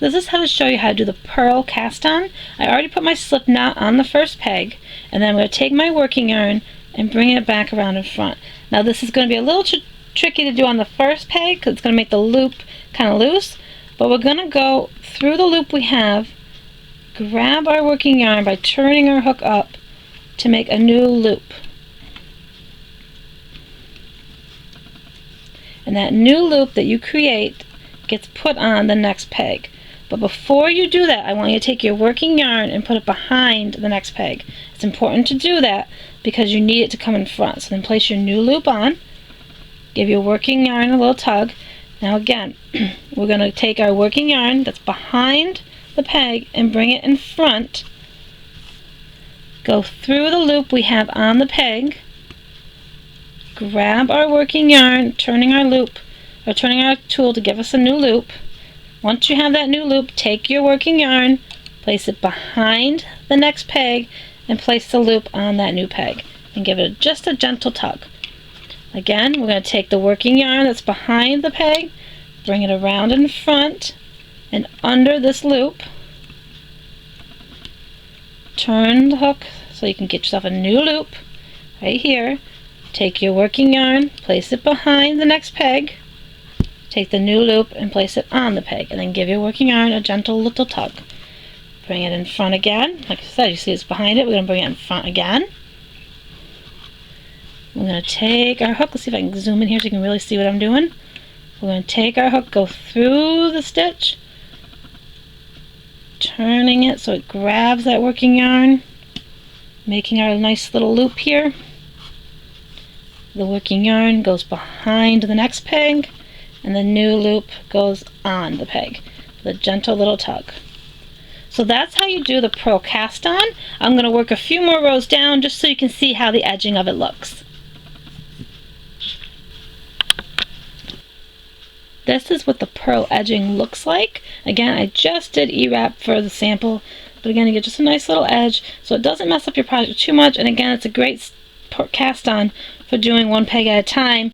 This is how to show you how to do the purl cast on. I already put my slip knot on the first peg, and then I'm going to take my working yarn and bring it back around in front. Now this is going to be a little tricky to do on the first peg because it's going to make the loop kind of loose, but we're going to go through the loop we have, grab our working yarn by turning our hook up to make a new loop. And that new loop that you create gets put on the next peg. But before you do that, I want you to take your working yarn and put it behind the next peg. It's important to do that because you need it to come in front. So then place your new loop on, give your working yarn a little tug. Now again, we're going to take our working yarn that's behind the peg and bring it in front. Go through the loop we have on the peg, grab our working yarn, turning our loop, or turning our tool to give us a new loop. Once you have that new loop, take your working yarn, place it behind the next peg, and place the loop on that new peg, and give it just a gentle tug. Again, we're going to take the working yarn that's behind the peg, bring it around in front, and under this loop, turn the hook so you can get yourself a new loop right here. Take your working yarn, place it behind the next peg, take the new loop and place it on the peg, and then give your working yarn a gentle little tug. Bring it in front again. Like I said, you see it's behind it. We're going to bring it in front again. We're going to take our hook. Let's see if I can zoom in here so you can really see what I'm doing. We're going to take our hook, go through the stitch, turning it so it grabs that working yarn, making our nice little loop here. The working yarn goes behind the next peg, and the new loop goes on the peg with a gentle little tug. So that's how you do the purl cast on. I'm going to work a few more rows down just so you can see how the edging of it looks. This is what the purl edging looks like. Again, I just did E-wrap for the sample, but again, you get just a nice little edge so it doesn't mess up your project too much, and again, it's a great cast on for doing one peg at a time.